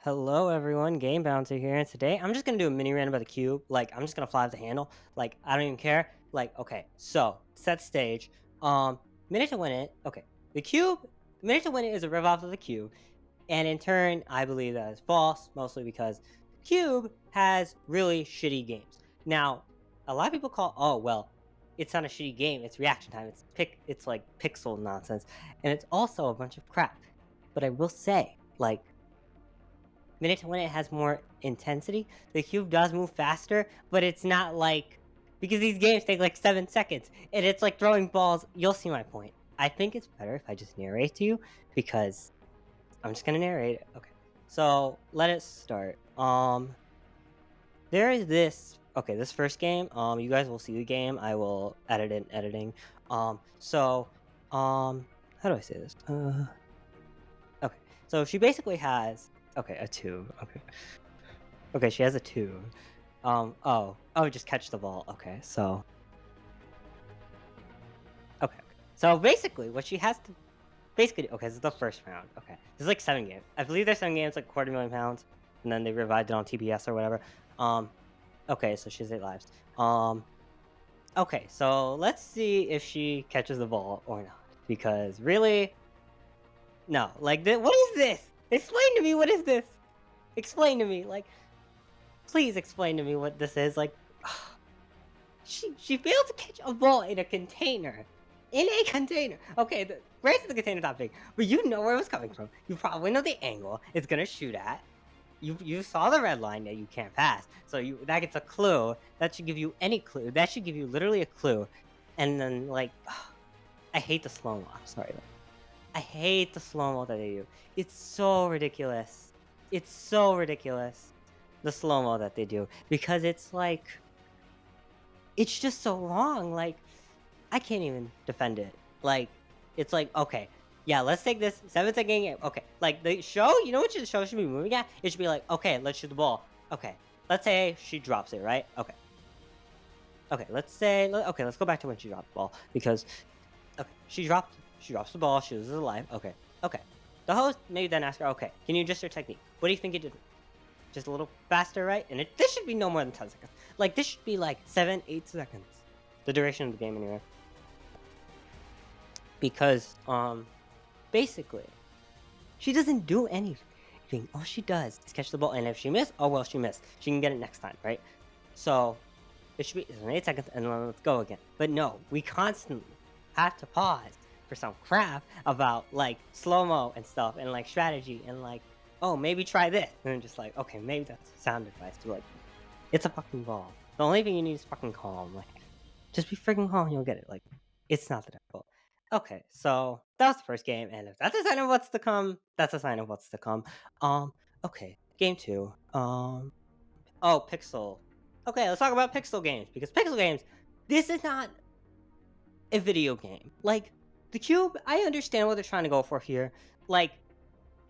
Hello everyone, Game Bouncer here, and today I'm just gonna do a mini rant about the cube. Like, I'm just gonna fly off the handle. Like, I don't even care. Like, okay, so set stage. Minute to win it. Okay, the cube. Minute to win it is a ripoff of the cube, and in turn, I believe that is false, mostly because cube has really shitty games. Now, a lot of people call, oh well, it's not a shitty game. It's reaction time. It's like pixel nonsense, and it's also a bunch of crap. But I will say, like Minute to Win It has more intensity. The cube does move faster, but it's not like because these games take like 7 seconds and it's like throwing balls. You'll see my point. I think it's better if I just narrate to you because I'm just gonna narrate it. Okay. So let it start. There is this this first game. You guys will see the game. I will edit it in editing. So how do I say this? Okay. So she basically has a tube. Okay, she has a tube. Just catch the ball. Okay. So basically, what she has to this is the first round. Okay, there's like 7 games. I believe there's 7 games, like £250,000, and then they revived it on TBS or whatever. Um, okay, so she has 8 lives. Okay, so let's see if she catches the ball or not. Because really, no. Like, what is this? Explain to me what is this? Explain to me, like, please explain to me what this is. Like, she failed to catch a ball in a container. In a container. Okay, the rest of the container's not big, but you know where it was coming from. You probably know the angle it's gonna shoot at. You saw the red line that you can't pass, so that gets a clue. That should give you any clue. That should give you literally a clue. And then like, I hate the slow mo. I'm sorry. I hate the slow mo that they do. It's so ridiculous. It's so ridiculous. The slow mo that they do because it's like it's just so long. Like, I can't even defend it. Like, it's like, okay, yeah, let's take this 7-second game. Okay, like the show, you know what the show should be moving at? It should be like, okay, let's shoot the ball. Okay, let's say she drops it, right? Okay, let's go back to when she dropped the ball because she drops the ball, she loses her life. Okay. The host maybe then ask her, okay, can you adjust your technique? What do you think you did? Just a little faster, right? And this should be no more than 10 seconds. Like, this should be like 7, 8 seconds. The duration of the game, anyway. Because, basically, she doesn't do anything. All she does is catch the ball. And if she missed, oh well, she missed. She can get it next time, right? So, it should be 8 seconds and then let's go again. But no, we constantly have to pause for some crap about like slow mo and stuff and like strategy and like, oh, maybe try this. And then just like, okay, maybe that's sound advice. But like, it's a fucking ball. The only thing you need is fucking calm. Like, just be freaking calm and you'll get it. Like, it's not that difficult. Okay, so that was the first game, and if that's a sign of what's to come, that's a sign of what's to come. Um, okay, game two. Oh, Pixel. Okay, let's talk about Pixel games because Pixel games. This is not a video game. Like the Cube, I understand what they're trying to go for here. Like,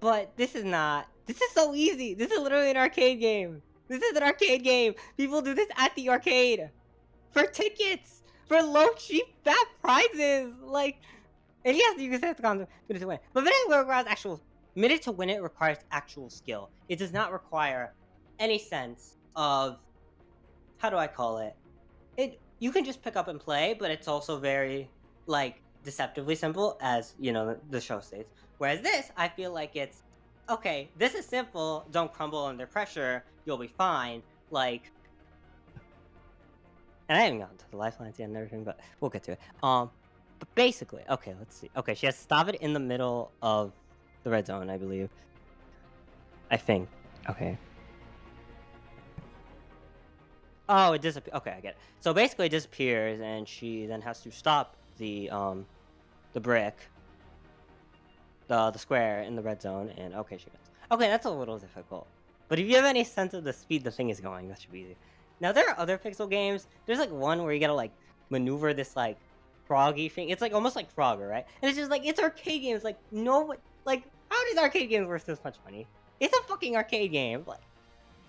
but this is not. This is so easy. This is literally an arcade game. This is an arcade game. People do this at the arcade for tickets, for low, cheap, fat prizes. Like, and yes, you can say it's gone minute to win it. But minute to win it requires actual skill. It does not require any sense of how do I call it? It you can just pick up and play, but it's also very like deceptively simple, as you know the show states. Whereas this, I feel like it's okay. This is simple. Don't crumble under pressure. You'll be fine. Like, and I haven't gotten to the lifelines yet and everything, but we'll get to it. But basically, okay, let's see. Okay, she has to stop it in the middle of the red zone, I believe. I think. Okay. Oh, it disappears. Okay, I get it. So basically, it disappears, and she then has to stop the brick, the square in the red zone, and okay, she gets. Okay, that's a little difficult. But if you have any sense of the speed the thing is going, that should be easy. Now there are other pixel games. There's like one where you gotta like maneuver this like froggy thing. It's like almost like Frogger, right? And it's just like it's arcade games. Like no, like how does arcade games worth this much money? It's a fucking arcade game. Like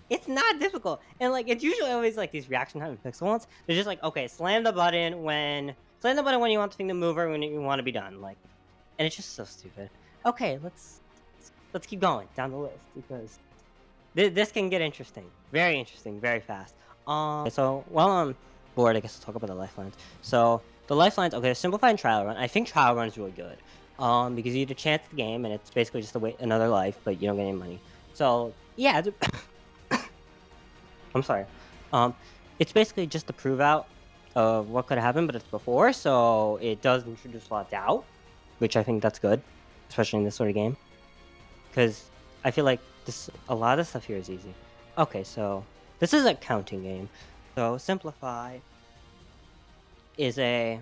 it's not difficult, and like it's usually always like these reaction time pixel ones. They're just like okay, slam the button when you want the thing to move or when you want to be done. Like, and it's just so stupid. Okay, let's keep going down the list because This can get interesting, very fast. So while I'm bored, I guess I'll talk about the lifelines. So the lifelines, okay, simplified trial run. I think trial run is really good. Because you get a chance at the game, and it's basically just a way another life, but you don't get any money. So yeah, I'm sorry. Um, it's basically just to prove out of what could have happened, but it's before, so it does introduce a lot of doubt, which I think that's good, especially in this sort of game. Because I feel like this a lot of stuff here is easy. Okay, so this is a counting game. So simplify is a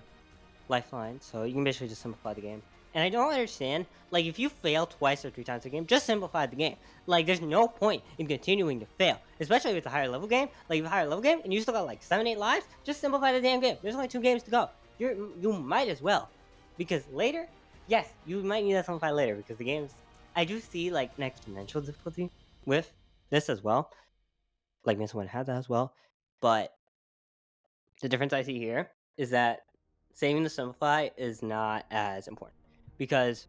lifeline, so you can basically just simplify the game. And I don't understand, like, if you fail twice or 3 times a game, just simplify the game. Like, there's no point in continuing to fail, especially if it's a higher level game. Like, if it's a higher level game and you still got like 7, 8 lives, just simplify the damn game. There's only 2 games to go. You might as well, because later, yes, you might need to simplify later because the games. I do see like an exponential difficulty with this as well. Like, Mason would have that as well, but the difference I see here is that saving the simplify is not as important because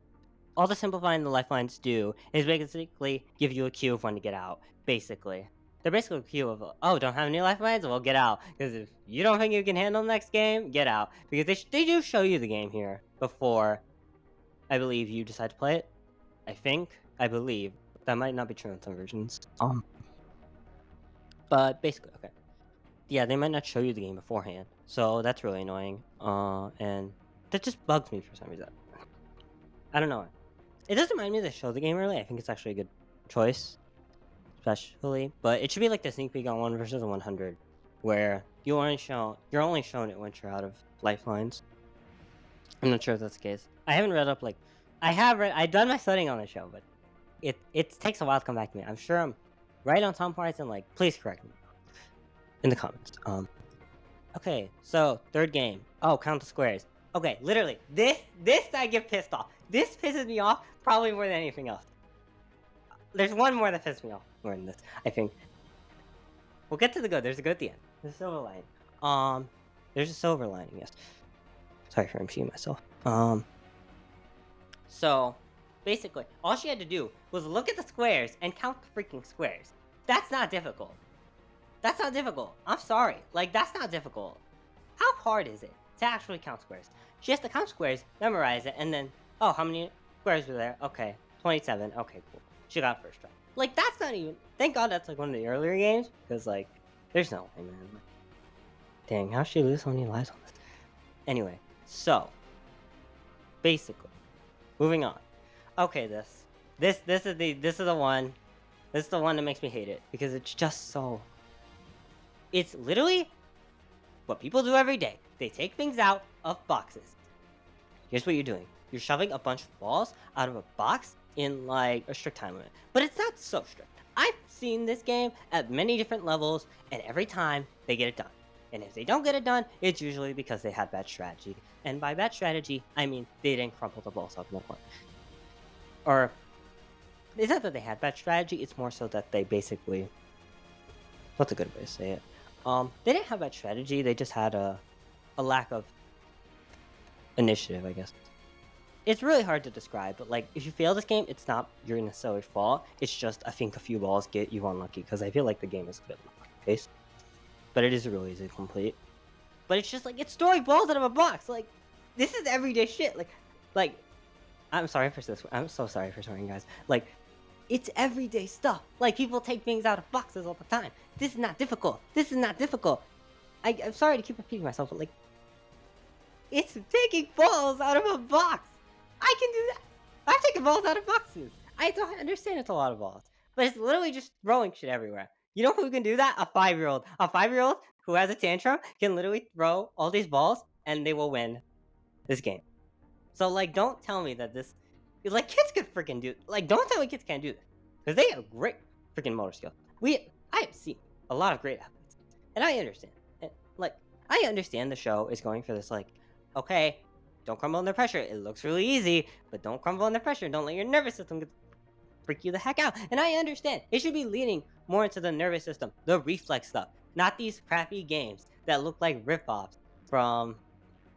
all the simplifying the lifelines do is basically give you a queue of when to get out. Basically, they're basically a queue of oh, don't have any lifelines, well, get out. Because if you don't think you can handle the next game, get out. Because they do show you the game here before I believe you decide to play it. I believe that might not be true in some versions. But basically, okay. Yeah, they might not show you the game beforehand, so that's really annoying. And that just bugs me for some reason. I don't know. It doesn't mind me they show the game early. I think it's actually a good choice, especially. But it should be like the sneak peek on 1 versus 100, where you're only shown it once you're out of lifelines. I'm not sure if that's the case. I haven't read up like I've done my studying on the show, but it takes a while to come back to me. I'm sure I'm right on some parts, and like please correct me in the comments. Okay, so third game. Oh, count the squares. Okay, literally, this I get pissed off. This pisses me off probably more than anything else. There's one more that pisses me off more than this, I think. We'll get to the good. There's a good at the end. There's a silver lining. There's a silver lining, yes. Sorry for repeating myself. So basically, all she had to do was look at the squares and count the freaking squares. That's not difficult. That's not difficult. I'm sorry. Like, that's not difficult. How hard is it to actually count squares? She has to count squares, memorize it, and then, oh, how many squares were there? Okay, 27. Okay, cool. She got first try. Like, that's not even. Thank God that's like one of the earlier games, because, like, there's no way, man. Dang, how'd she lose so many lives on this? Anyway, so, basically, moving on. Okay, this is the one. This is the one that makes me hate it, because it's just so. It's literally what people do every day. They take things out of boxes. Here's what you're doing. You're shoving a bunch of balls out of a box in like a strict time limit. But it's not so strict. I've seen this game at many different levels, and every time they get it done. And if they don't get it done, it's usually because they had bad strategy. And by bad strategy, I mean they didn't crumple the balls up in the corner. Or it's not that they had bad strategy, it's more so that they basically, what's a good way to say it? They didn't have bad strategy, they just had a lack of initiative, I guess. It's really hard to describe, but like if you fail this game, it's not your necessarily fault. It's just I think a few balls get you unlucky because I feel like the game is a bit based, but it is really easy to complete. But it's just like it's throwing balls out of a box. Like this is everyday shit. Like I'm sorry for this. I'm so sorry for swearing, guys. Like it's everyday stuff. Like people take things out of boxes all the time. This is not difficult. This is not difficult. I'm sorry to keep repeating myself, but like it's taking balls out of a box. I can do that. I've taken balls out of boxes. I don't understand it's a lot of balls, but it's literally just throwing shit everywhere. You know who can do that? A 5-year-old. A 5-year-old who has a tantrum can literally throw all these balls and they will win this game. So like, don't tell me that this, like kids can freaking do. Like, don't tell me kids can't do this because they have great freaking motor skills. I have seen a lot of great athletes, and I understand. And, like, I understand the show is going for this like, okay, don't crumble under pressure. It looks really easy, but don't crumble under pressure. Don't let your nervous system freak you the heck out. And I understand. It should be leaning more into the nervous system, the reflex stuff, not these crappy games that look like rip-offs from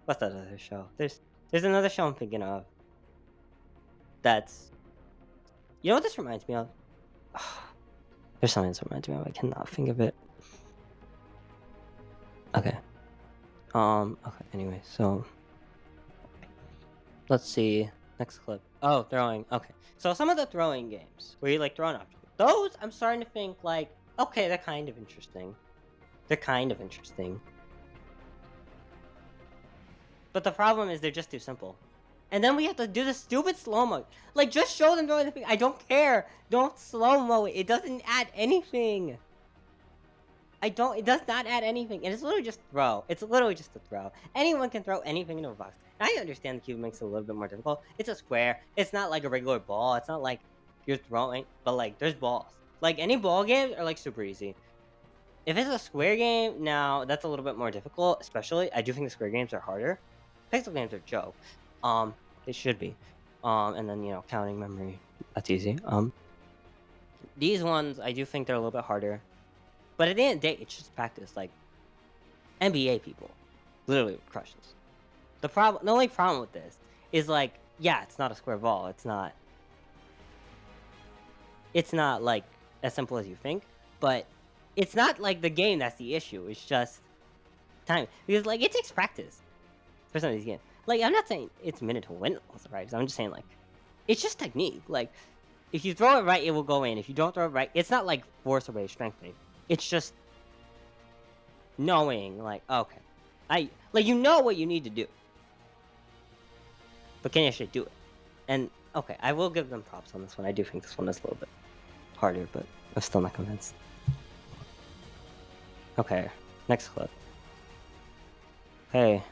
what's that other show? There's another show I'm thinking of. That's you know what this reminds me of? There's something that reminds me of. I cannot think of it. Okay. Okay. Anyway, so let's see. Next clip. Oh, throwing. Okay. So some of the throwing games where you like throw an object. Those I'm starting to think like, okay, they're kind of interesting. They're kind of interesting. But the problem is they're just too simple. And then we have to do the stupid slow-mo. Like, just show them throwing the thing. I don't care. Don't slow-mo it. It doesn't add anything. It does not add anything. And it's literally just throw. It's literally just a throw. Anyone can throw anything into a box. And I understand the cube makes it a little bit more difficult. It's a square. It's not like a regular ball. It's not like you're throwing, but like, there's balls. Like, any ball games are like super easy. If it's a square game, now that's a little bit more difficult, especially. I do think the square games are harder. Pixel games are a joke. They should be. And then, counting memory, that's easy. These ones, I do think they're a little bit harder. But at the end of the day, it's just practice. Like, NBA people literally crush this. The only problem with this is like, yeah, it's not a square ball. It's not like as simple as you think, but it's not like the game that's the issue. It's just time. Because like, it takes practice for some of these games. Like, I'm not saying it's minute to win all the right. I'm just saying like, it's just technique. Like, if you throw it right, it will go in. If you don't throw it right, it's not like force away strengthening. It's just knowing like, okay, you know what you need to do, but can you actually do it? And okay, I will give them props on this one. I do think this one is a little bit harder, but I'm still not convinced. Okay, next clip. Hey.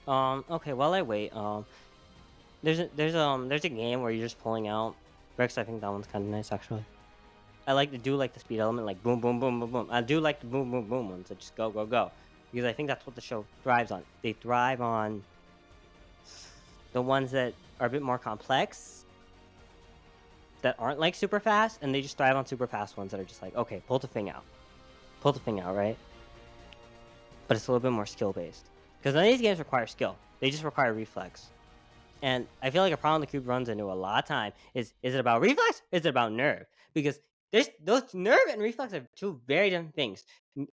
Okay, while I wait, there's a game where you're just pulling out bricks. I think that one's kind of nice, actually. I do like the speed element, like boom, boom, boom, boom, boom. I do like the boom, boom, boom ones that just go, go, go, because I think that's what the show thrives on. They thrive on the ones that are a bit more complex, that aren't like super fast, and they just thrive on super fast ones that are just like, okay, pull the thing out, right? But it's a little bit more skill based, because none of these games require skill. They just require reflex. And I feel like a problem the cube runs into a lot of time is it about reflex? Is it about nerve? Because those nerve and reflex are two very different things.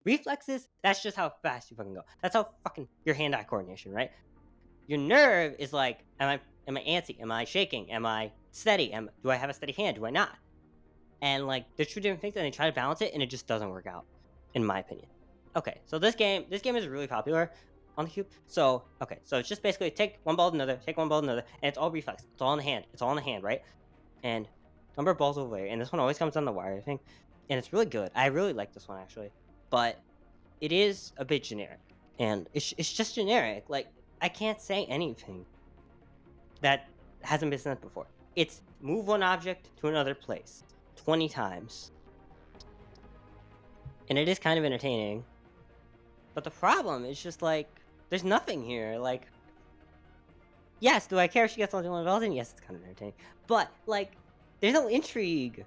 Reflexes, that's just how fast you fucking go. That's how fucking your hand-eye coordination, right? Your nerve is like, am I antsy? Am I shaking? Am I steady? Do I have a steady hand? Do I not? And like, there's two different things, and they try to balance it, and it just doesn't work out, in my opinion. Okay, so this game is really popular on the cube. So okay, so it's just basically take one ball to another, take one ball to another, and it's all reflex. It's all in the hand. It's all in the hand, right? And number of balls away, and this one always comes on the wire, I think. And it's really good. I really like this one actually, but it is a bit generic, and it's just generic. Like, I can't say anything that hasn't been said before. It's move one object to another place 20 times, and it is kind of entertaining. But the problem is just like, there's nothing here. Like, yes, do I care if she gets only one bells in? Yes, it's kind of entertaining. But like, there's no intrigue,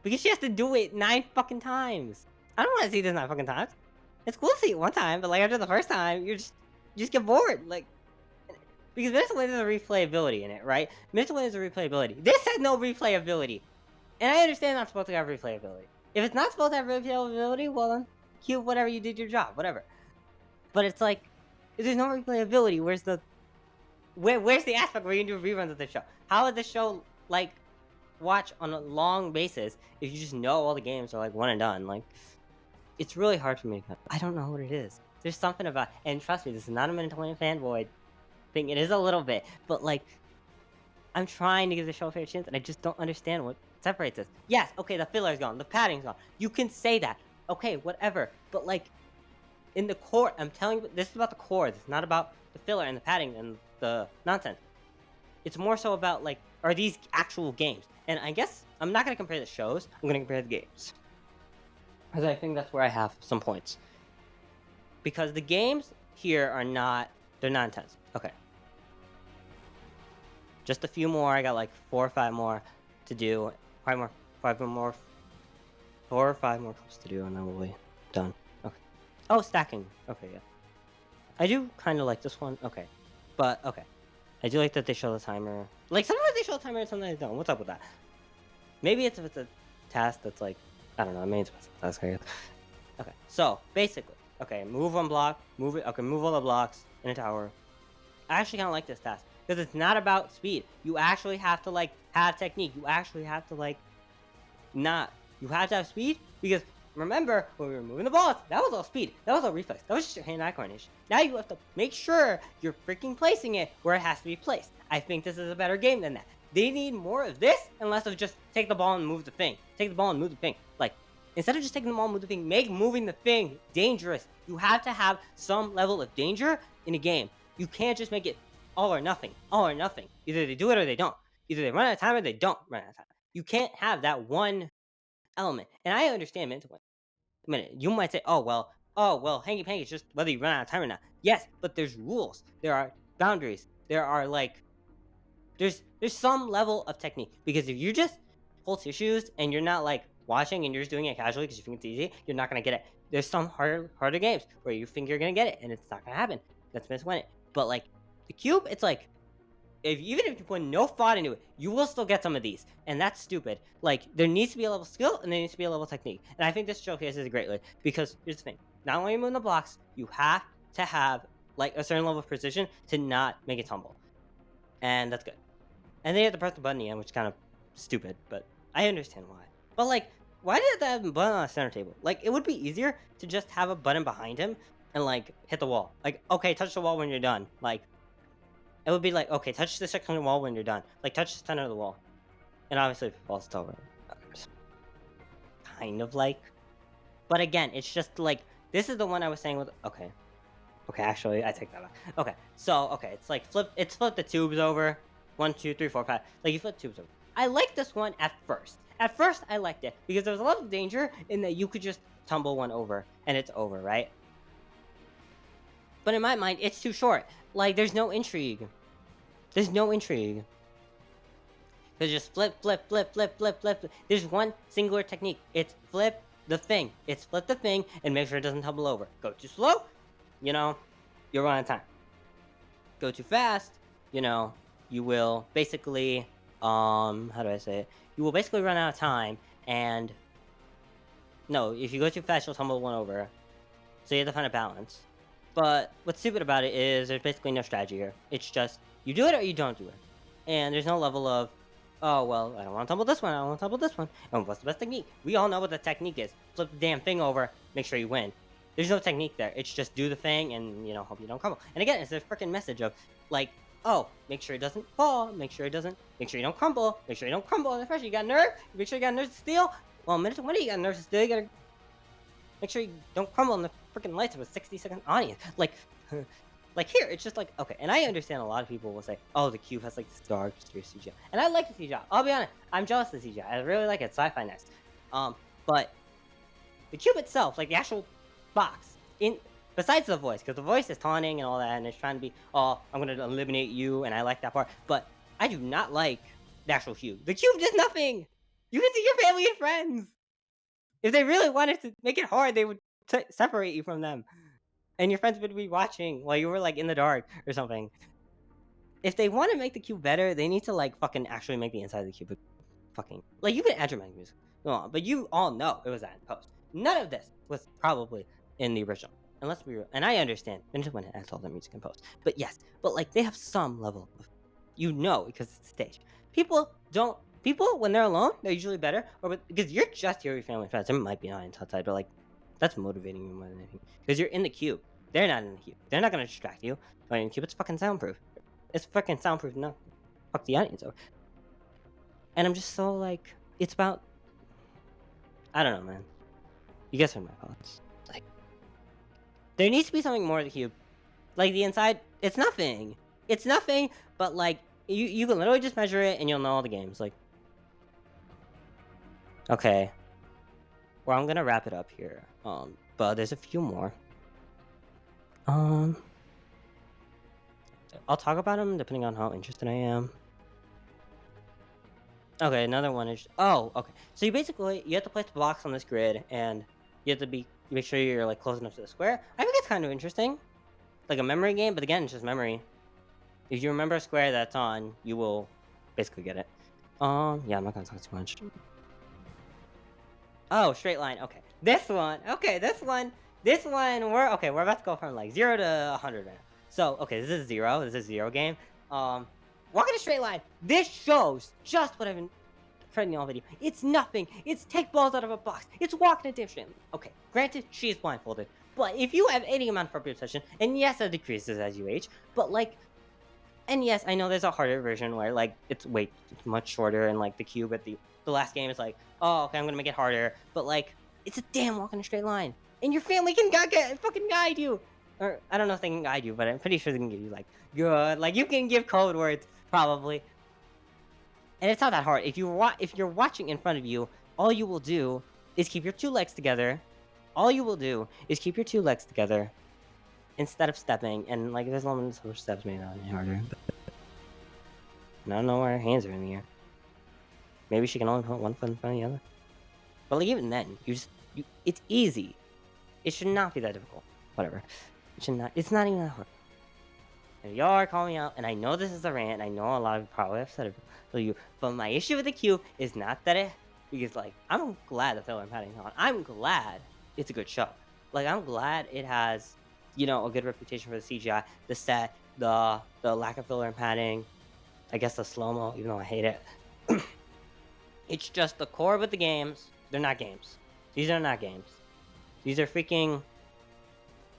because she has to do it 9 fucking times. I don't want to see this 9 fucking times. It's cool to see it one time, but like, after the first time, you just get bored. Like, because there's a replayability in it, right? There's a replayability. This has no replayability, and I understand it's not supposed to have replayability. If it's not supposed to have replayability, well then, cute, whatever, you did your job, whatever. But it's like, if there's no replayability, where's the aspect where you can do reruns of the show? How would the show like watch on a long basis if you just know all the games are like one and done? Like, it's really hard for me to. I don't know what it is. There's something about, and trust me, this is not a minute to win fanboy thing. It is a little bit, but like, I'm trying to give the show a fair chance, and I just don't understand what separates us. Yes, okay, the filler's gone, the padding's gone. You can say that, okay, whatever. But like, in the core, I'm telling you, this is about the core. This is not about the filler and the padding and the nonsense. It's more so about like, are these actual games? And I guess I'm not gonna compare the shows. I'm gonna compare the games, because I think that's where I have some points. Because the games here are not, they're not intense. Okay. Just a few more. I got like 4 or 5 more to do. 4 or 5 more clips to do, and then we'll be done. Okay. Oh, stacking. Okay, yeah. I do kind of like this one. Okay. But, okay. I do like that they show the timer. Like, sometimes they show the timer and sometimes they don't. What's up with that? Maybe it's if it's a task that's like, I don't know, a main task, I guess. Okay, so basically, okay, move one block, move it. Okay, move all the blocks in a tower. I actually kind of like this task because it's not about speed. You actually have to like have technique. You actually have to like not. You have to have speed because remember when we were moving the balls, that was all speed. That was all reflex. That was just your hand-eye coordination. Now you have to make sure you're freaking placing it where it has to be placed. I think this is a better game than that. They need more of this and less of just take the ball and move the thing. Take the ball and move the thing. Like instead of just taking the ball and move the thing, make moving the thing dangerous. You have to have some level of danger in a game. You can't just make it all or nothing. All or nothing. Either they do it or they don't. Either they run out of time or they don't run out of time. You can't have that one element. And I understand mental win. A minute, you might say, oh well, hanky panky is just whether you run out of time or not. Yes, but there's rules. There are boundaries. There are like there's some level of technique. Because if you just pull tissues and you're not like watching and you're just doing it casually because you think it's easy, you're not gonna get it. There's some harder games where you think you're gonna get it and it's not gonna happen. That's miss win it. But like the cube, it's like even if you put no thought into it, you will still get some of these, and that's stupid. Like there needs to be a level of skill, and there needs to be a level of technique, and I think this showcases it greatly because here's the thing: not only moving the blocks, you have to have like a certain level of precision to not make it tumble, and that's good. And then you have to press the button at the end, which is kind of stupid, but I understand why. But like, why did that have a button on the center table? Like, it would be easier to just have a button behind him and like hit the wall. Like, okay, touch the wall when you're done. Like, it would be like, okay, touch the section of the wall when you're done. Like, touch the center of the wall. And obviously, if it falls, it's over. Kind of like. But again, it's just like, this is the one I was saying with, okay. Okay, actually, I take that back. Okay, so, okay, it's like, flip the tubes over. 1, 2, 3, 4, 5. Like, you flip tubes over. I liked this one at first. At first, I liked it. Because there was a lot of danger in that you could just tumble one over. And it's over, right? But in my mind, it's too short. Like, there's no intrigue. There's no intrigue. There's just flip, flip, flip, flip, flip, flip. There's one singular technique. It's flip the thing. It's flip the thing and make sure it doesn't tumble over. Go too slow, you know, you'll run out of time. Go too fast, you know, you will basically, how do I say it? You will basically run out of time and, no, if you go too fast, you'll tumble one over. So you have to find a balance. But what's stupid about it is there's basically no strategy here. It's just, you do it or you don't do it. And there's no level of, oh, well, I don't want to tumble this one, I don't want to tumble this one. And what's the best technique? We all know what the technique is. Flip the damn thing over, make sure you win. There's no technique there. It's just do the thing and, you know, hope you don't crumble. And again, it's a freaking message of, like, oh, make sure it doesn't fall, make sure you don't crumble, make sure you don't crumble under pressure. You got nerve? Make sure you got nerves to steal? Well, minute 20, you got nerves to steal, you gotta make sure you don't crumble in the freaking lights of a 60-second audience. Like, like here, it's just like, okay. And I understand a lot of people will say, oh, the cube has like this dark, serious CGI. And I like the CGI. I'll be honest, I'm jealous of the CGI. I really like it. Sci-fi next. But the cube itself, like the actual box, besides the voice, because the voice is taunting and all that, and it's trying to be, oh, I'm gonna eliminate you, and I like that part. But I do not like the actual cube. The cube does nothing. You can see your family and friends. If they really wanted to make it hard, they would separate you from them. And your friends would be watching while you were like in the dark or something. If they want to make the cube better, they need to like fucking actually make the inside of the cube fucking like you can add dramatic music. No, but you all know it was that in post. None of this was probably in the original. And let's be real. And I understand Ninja when it adds all the music in post. But yes, but like they have some level of you know because it's staged. People when they're alone, they're usually better. Because you're just here with your family and friends. It might be not inside, but like that's motivating you more than anything. Because you're in the cube. They're not in the cube. They're not gonna distract you. But in the cube, it's fucking soundproof. It's fucking soundproof. No, fuck the audience over. And I'm just so like, it's about. I don't know, man. You guys heard my thoughts. Like, there needs to be something more to the cube. Like the inside, it's nothing. It's nothing. But like, you can literally just measure it and you'll know all the games. Like, okay. Well, I'm gonna wrap it up here. But there's a few more. I'll talk about them depending on how interested I am. Okay, another one is okay. So you have to place the blocks on this grid, and you have to make sure you're like close enough to the square. I think it's kind of interesting, like a memory game. But again, it's just memory. If you remember a square that's on, you will basically get it. Yeah, I'm not gonna talk too much. Oh, straight line. Okay. This one. Okay, this one. This one. We're about to go from like 0 to 100 right now. So okay, this is zero. This is zero game. Um, walk in a straight line. This shows just what I've been trying all video. It's nothing. It's take balls out of a box. It's walking a damn straight line. Okay, granted, she is blindfolded. But if you have any amount of proprioception, and yes, it decreases as you age, but like, and yes, I know there's a harder version where like it's much shorter, and like the cube at the last game is like, oh, okay, I'm gonna make it harder, but like, it's a damn walk in a straight line, and your family can fucking guide you, or I don't know if they can guide you, but I'm pretty sure they can give you like good, like you can give code words probably, and it's not that hard. If you're watching in front of you, all you will do is keep your two legs together. All you will do is keep your two legs together instead of stepping, and like there's limits where steps may not be harder. And I don't know why her hands are in the air. Maybe she can only put one foot in front of the other. But like even then, it's easy. It should not be that difficult. Whatever. It should not. It's not even that hard. And y'all are calling me out, and I know this is a rant. I know a lot of you probably upset about you, but my issue with the queue is not that because like I'm glad that filler and padding on. I'm glad it's a good show. Like I'm glad it has, a good reputation for the CGI, the set, the lack of filler and padding. I guess the slow mo, even though I hate it. It's just the core with the games. They're not games. These are not games. These are freaking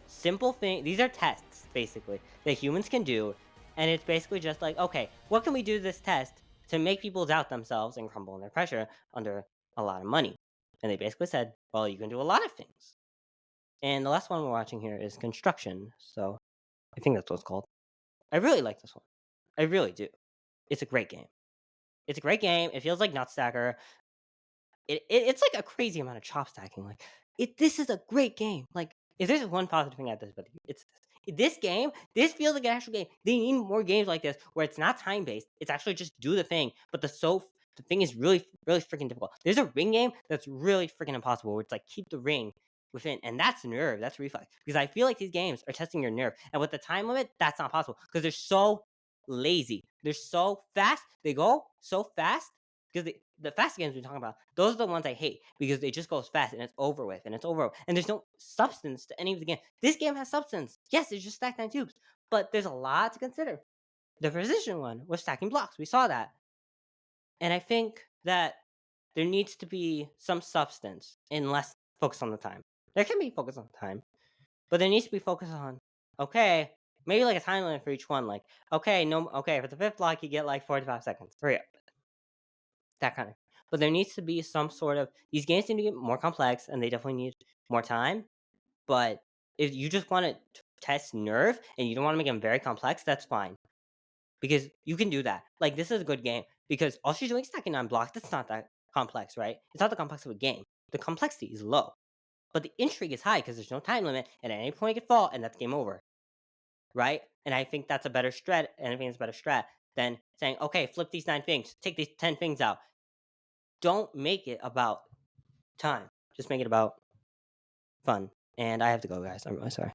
simple things. These are tests, basically, that humans can do. And it's basically just like, okay, what can we do this test to make people doubt themselves and crumble under pressure under a lot of money? And they basically said, well, you can do a lot of things. And the last one we're watching here is construction. So I think that's what it's called. I really like this one. I really do. It's a great game. It's a great game. It feels like Nutstacker. It's like a crazy amount of chop stacking. Like this is a great game. Like if there's one positive thing at this, but it's this game. This feels like an actual game. They need more games like this where it's not time based. It's actually just do the thing. But the thing is really really freaking difficult. There's a ring game that's really freaking impossible. Where it's like keep the ring within, and that's nerve. That's reflex. Because I feel like these games are testing your nerve, and with the time limit, that's not possible because they're so lazy. They're so fast. They go so fast because the fast games we're talking about, those are the ones I hate because they just goes fast and it's over with and it's over. And there's no substance to any of the game. This game has substance. Yes, it's just stacked nine tubes, but there's a lot to consider. The precision one was stacking blocks. We saw that. And I think that there needs to be some substance and less focus on the time. There can be focus on the time, but there needs to be focus on, okay, maybe like a time limit for each one. Like, okay, no, okay, for the fifth block, you get like 45 seconds. Hurry up. That kind of. But there needs to be some sort of these games need to get more complex, and they definitely need more time. But if you just want to test nerve and you don't want to make them very complex, that's fine because you can do that. Like this is a good game because all she's doing is stacking on blocks. That's not that complex, right? It's not the complex of a game. The complexity is low, but the intrigue is high because there's no time limit, and at any point it could fall, and that's game over, right? And I think that's a better strat, and I think it's a better strat than saying, okay, flip these 9 things, take these 10 things out. Don't make it about time. Just make it about fun. And I have to go, guys. I'm really sorry.